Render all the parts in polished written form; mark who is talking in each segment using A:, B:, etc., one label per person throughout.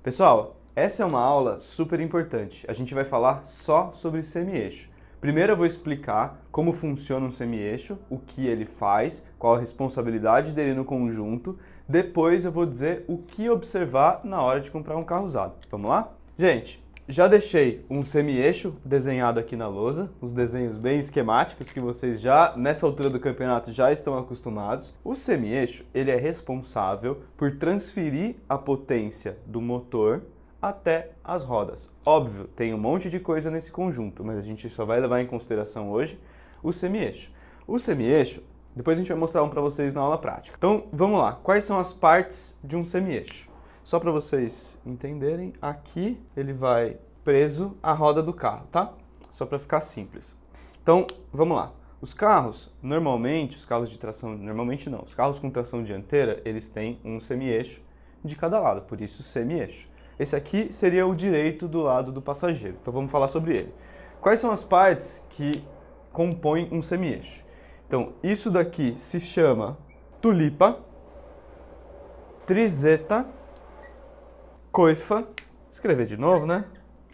A: Pessoal, essa é uma aula super importante. A gente vai falar só sobre semi-eixo. Primeiro eu vou explicar como funciona um semi-eixo, o que ele faz, qual a responsabilidade dele no conjunto. Depois eu vou dizer o que observar na hora de comprar um carro usado. Vamos lá? Gente, já deixei um semi-eixo desenhado aqui na lousa, os desenhos bem esquemáticos que vocês já, nessa altura do campeonato, já estão acostumados. O semi-eixo, ele é responsável por transferir a potência do motor até as rodas. Óbvio, tem um monte de coisa nesse conjunto, mas a gente só vai levar em consideração hoje o semi-eixo. O semi-eixo, depois a gente vai mostrar um para vocês na aula prática. Então, vamos lá. Quais são as partes de um semi-eixo? Só para vocês entenderem, aqui ele vai preso à roda do carro, tá? Só para ficar simples. Então, vamos lá. Os carros, normalmente, os carros de tração, normalmente não, os carros com tração dianteira, eles têm um semi-eixo de cada lado, por isso semi-eixo. Esse aqui seria o direito do lado do passageiro, então vamos falar sobre ele. Quais são as partes que compõem um semi-eixo? Então, isso daqui se chama tulipa, trizeta, coifa, escrever de novo, né?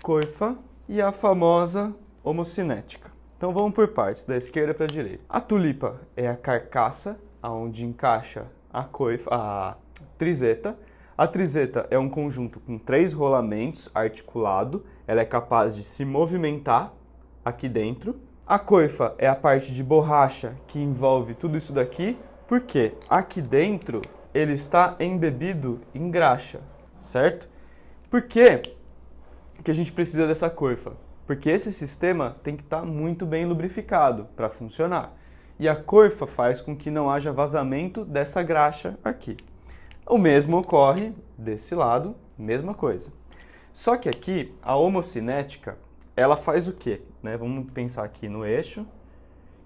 A: Coifa e a famosa homocinética. Então vamos por partes, da esquerda para a direita. A tulipa é a carcaça, onde encaixa a coifa, a trizeta. A trizeta é um conjunto com 3 rolamentos articulado, ela é capaz de se movimentar aqui dentro. A coifa é a parte de borracha que envolve tudo isso daqui, porque aqui dentro ele está embebido em graxa, certo? Por que a gente precisa dessa coifa? Porque esse sistema tem que estar muito bem lubrificado para funcionar. E a coifa faz com que não haja vazamento dessa graxa aqui. O mesmo ocorre desse lado, mesma coisa. Só que aqui, a homocinética, ela faz o quê? Vamos pensar aqui no eixo,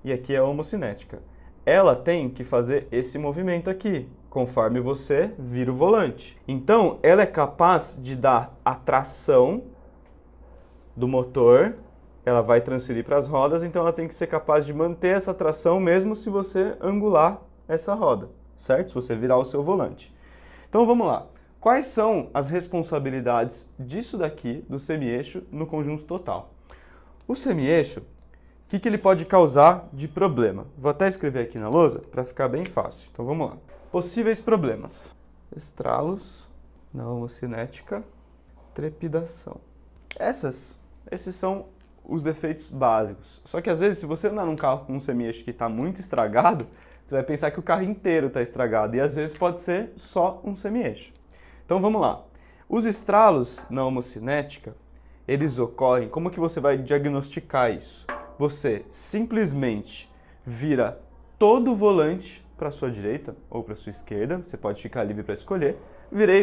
A: e aqui é a homocinética. Ela tem que fazer esse movimento aqui, conforme você vira o volante. Então, ela é capaz de dar a tração do motor, ela vai transferir para as rodas, então ela tem que ser capaz de manter essa tração mesmo se você angular essa roda, certo? Se você virar o seu volante. Então vamos lá. Quais são as responsabilidades disso daqui, do semi-eixo, no conjunto total? O semi-eixo, o que ele pode causar de problema? Vou até escrever aqui na lousa para ficar bem fácil. Então vamos lá. Possíveis problemas. Estralos na homocinética, trepidação. Esses são os defeitos básicos. Só que às vezes, se você andar num carro com um semi-eixo que está muito estragado, você vai pensar que o carro inteiro está estragado, e às vezes pode ser só um semi-eixo. Então vamos lá. Os estralos na homocinética, eles ocorrem, como que você vai diagnosticar isso? Você simplesmente vira todo o volante para a sua direita ou para a sua esquerda, você pode ficar livre para escolher.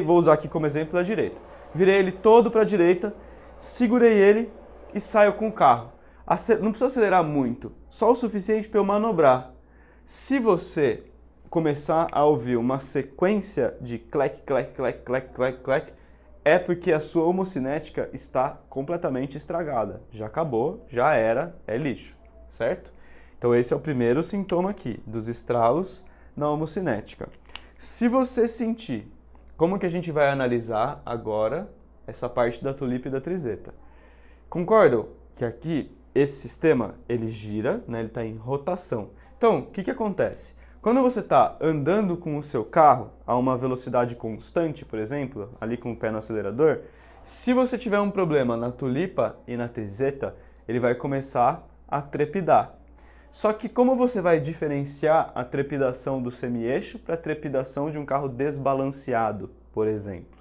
A: Vou usar aqui como exemplo a direita. Virei ele todo para a direita, segurei ele e saio com o carro. Não precisa acelerar muito, só o suficiente para eu manobrar. Se você começar a ouvir uma sequência de clec, clec, clec, clec, clec, clec, é porque a sua homocinética está completamente estragada. Já acabou, já era, é lixo, certo? Então esse é o primeiro sintoma aqui, dos estralos na homocinética. Se você sentir, como que a gente vai analisar agora essa parte da tulipa e da trizeta? Concordam que aqui esse sistema ele gira, né? Ele está em rotação. Então, o que acontece? Quando você está andando com o seu carro a uma velocidade constante, por exemplo, ali com o pé no acelerador, se você tiver um problema na tulipa e na trizeta, ele vai começar a trepidar. Só que como você vai diferenciar a trepidação do semi-eixo para a trepidação de um carro desbalanceado, por exemplo?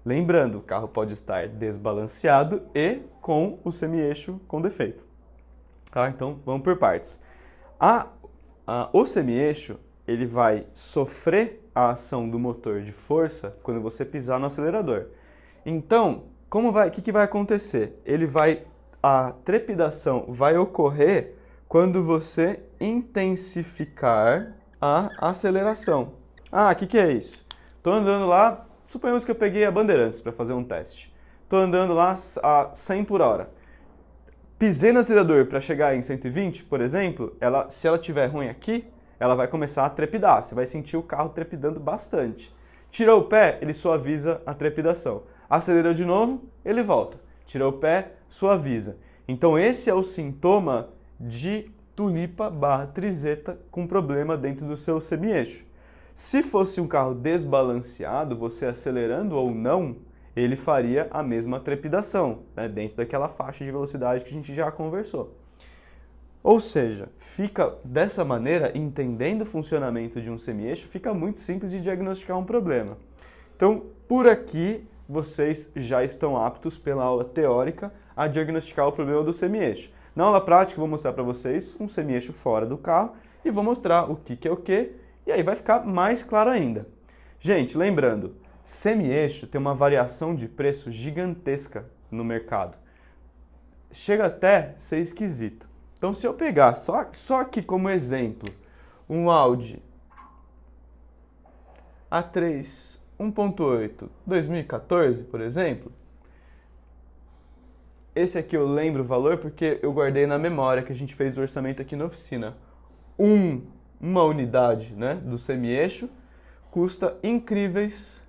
A: Lembrando, o carro pode estar desbalanceado e com o semi-eixo com defeito. Então, vamos por partes. O semi-eixo, ele vai sofrer a ação do motor de força quando você pisar no acelerador. Então, o que vai acontecer? A trepidação vai ocorrer quando você intensificar a aceleração. O que é isso? Estou andando lá, suponhamos que eu peguei a Bandeirantes para fazer um teste. Estou andando lá a 100 por hora. Pisei no acelerador para chegar em 120, por exemplo, se ela estiver ruim aqui, ela vai começar a trepidar. Você vai sentir o carro trepidando bastante. Tirou o pé, ele suaviza a trepidação. Acelera de novo, ele volta. Tira o pé, suaviza. Então esse é o sintoma de tulipa/trizeta com problema dentro do seu semi-eixo. Se fosse um carro desbalanceado, você acelerando ou não, ele faria a mesma trepidação, né, dentro daquela faixa de velocidade que a gente já conversou. Ou seja, fica dessa maneira, entendendo o funcionamento de um semi-eixo, fica muito simples de diagnosticar um problema. Então, por aqui, vocês já estão aptos pela aula teórica a diagnosticar o problema do semi-eixo. Na aula prática, eu vou mostrar para vocês um semi-eixo fora do carro e vou mostrar o que é o que, e aí vai ficar mais claro ainda. Gente, lembrando, semi-eixo tem uma variação de preço gigantesca no mercado. Chega até ser esquisito. Então, se eu pegar só aqui como exemplo, um Audi A3 1.8 2014, por exemplo, esse aqui eu lembro o valor porque eu guardei na memória que a gente fez o orçamento aqui na oficina. Uma unidade, né, do semi-eixo custa incríveis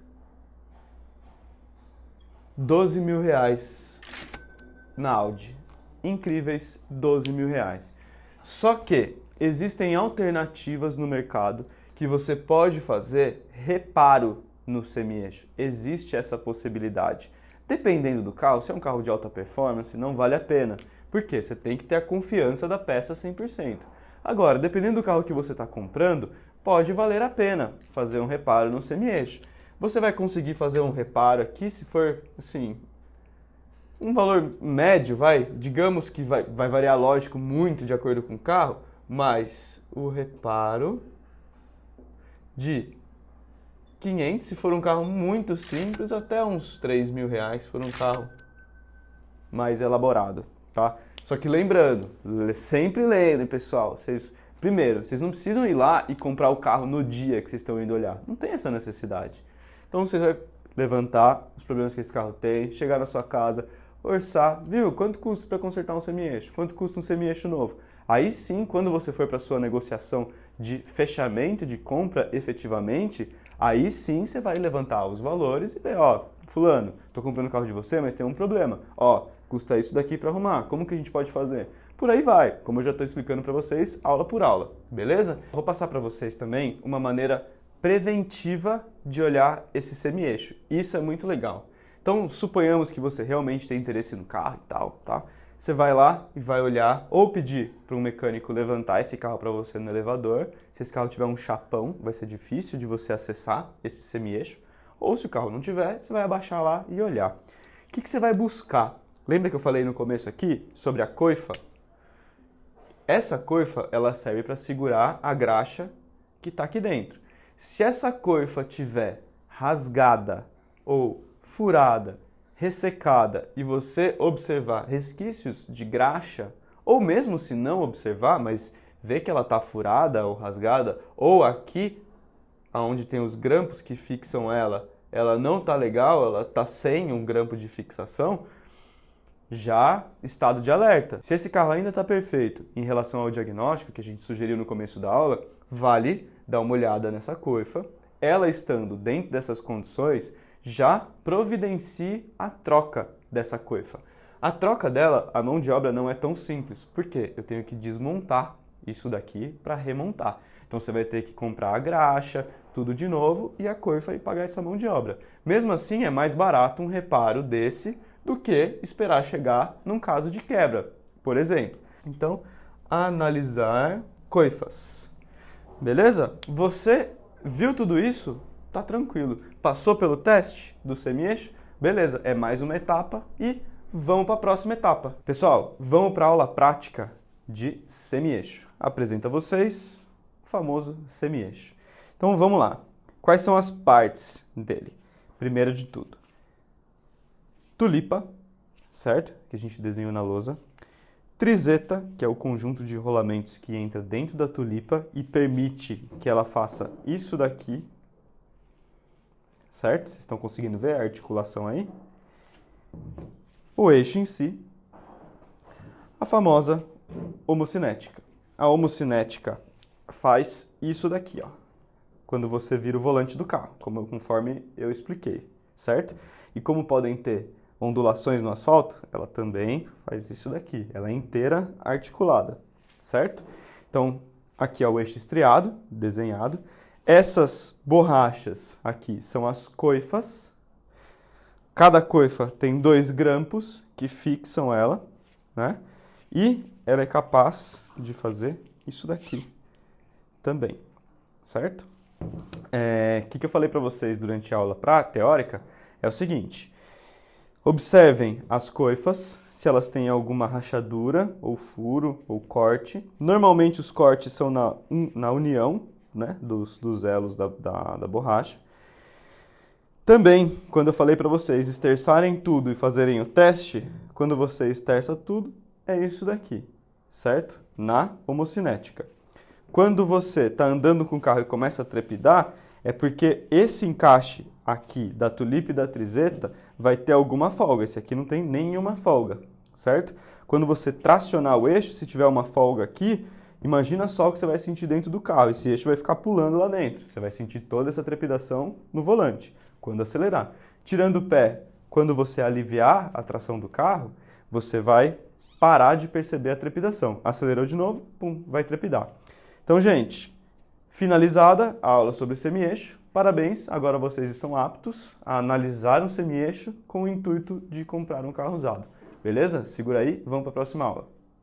A: R$12.000 na Audi. Incríveis R$12.000. Só que existem alternativas no mercado que você pode fazer reparo no semi-eixo. Existe essa possibilidade. Dependendo do carro, se é um carro de alta performance, não vale a pena. Por quê? Você tem que ter a confiança da peça 100%. Agora, dependendo do carro que você está comprando, pode valer a pena fazer um reparo no semi-eixo. Você vai conseguir fazer um reparo aqui se for, assim, um valor médio, digamos que vai variar, lógico, muito de acordo com o carro, mas o reparo de 500, se for um carro muito simples, até uns R$3.000, se for um carro mais elaborado, tá? Só que lembrando, sempre lembrem, pessoal, primeiro, vocês não precisam ir lá e comprar o carro no dia que vocês estão indo olhar, não tem essa necessidade. Então você vai levantar os problemas que esse carro tem, chegar na sua casa, orçar, viu? Quanto custa para consertar um semi-eixo? Quanto custa um semi-eixo novo? Aí sim, quando você for para a sua negociação de fechamento de compra efetivamente, aí sim você vai levantar os valores e ver, ó, fulano, tô comprando o carro de você, mas tem um problema. Ó, custa isso daqui para arrumar, como que a gente pode fazer? Por aí vai, como eu já estou explicando para vocês, aula por aula, beleza? Vou passar para vocês também uma maneira preventiva de olhar esse semi-eixo. Isso é muito legal. Então, suponhamos que você realmente tem interesse no carro e tal, tá? Você vai lá e vai olhar, ou pedir para um mecânico levantar esse carro para você no elevador. Se esse carro tiver um chapão, vai ser difícil de você acessar esse semi-eixo. Ou se o carro não tiver, você vai abaixar lá e olhar. O que você vai buscar? Lembra que eu falei no começo aqui sobre a coifa? Essa coifa, ela serve para segurar a graxa que está aqui dentro. Se essa coifa tiver rasgada ou furada, ressecada e você observar resquícios de graxa, ou mesmo se não observar, mas ver que ela está furada ou rasgada, ou aqui, onde tem os grampos que fixam ela não está legal, ela está sem um grampo de fixação, já estado de alerta. Se esse carro ainda está perfeito em relação ao diagnóstico que a gente sugeriu no começo da aula, vale dar uma olhada nessa coifa. Ela estando dentro dessas condições, já providencie a troca dessa coifa. A troca dela, a mão de obra não é tão simples. Por quê? Eu tenho que desmontar isso daqui para remontar. Então você vai ter que comprar a graxa, tudo de novo, e a coifa e pagar essa mão de obra. Mesmo assim, é mais barato um reparo desse do que esperar chegar num caso de quebra, por exemplo. Então, analisar coifas. Beleza? Você viu tudo isso? Tá tranquilo. Passou pelo teste do semi-eixo? Beleza, é mais uma etapa e vamos para a próxima etapa. Pessoal, vamos para a aula prática de semi-eixo. Apresento a vocês o famoso semi-eixo. Então vamos lá. Quais são as partes dele? Primeiro de tudo, tulipa, certo? Que a gente desenhou na lousa. Trizeta, que é o conjunto de rolamentos que entra dentro da tulipa e permite que ela faça isso daqui, certo? Vocês estão conseguindo ver a articulação aí? O eixo em si, a famosa homocinética. A homocinética faz isso daqui, ó, quando você vira o volante do carro, conforme eu expliquei, certo? E como podem ter ondulações no asfalto, ela também faz isso daqui. Ela é inteira articulada, certo? Então, aqui é o eixo estriado, desenhado. Essas borrachas aqui são as coifas. Cada coifa tem 2 grampos que fixam ela, né? E ela é capaz de fazer isso daqui também, certo? O que eu falei para vocês durante a aula teórica é o seguinte: observem as coifas, se elas têm alguma rachadura, ou furo, ou corte. Normalmente os cortes são na união, né, dos elos da borracha. Também, quando eu falei para vocês esterçarem tudo e fazerem o teste, quando você esterça tudo, é isso daqui, certo? Na homocinética. Quando você está andando com o carro e começa a trepidar, é porque esse encaixe aqui da tulipa e da trizeta vai ter alguma folga. Esse aqui não tem nenhuma folga, certo? Quando você tracionar o eixo, se tiver uma folga aqui, imagina só o que você vai sentir dentro do carro. Esse eixo vai ficar pulando lá dentro. Você vai sentir toda essa trepidação no volante, quando acelerar. Tirando o pé, quando você aliviar a tração do carro, você vai parar de perceber a trepidação. Acelerou de novo, pum, vai trepidar. Então, gente, finalizada a aula sobre semi-eixo. Parabéns, agora vocês estão aptos a analisar um semi-eixo com o intuito de comprar um carro usado. Beleza? Segura aí, vamos para a próxima aula.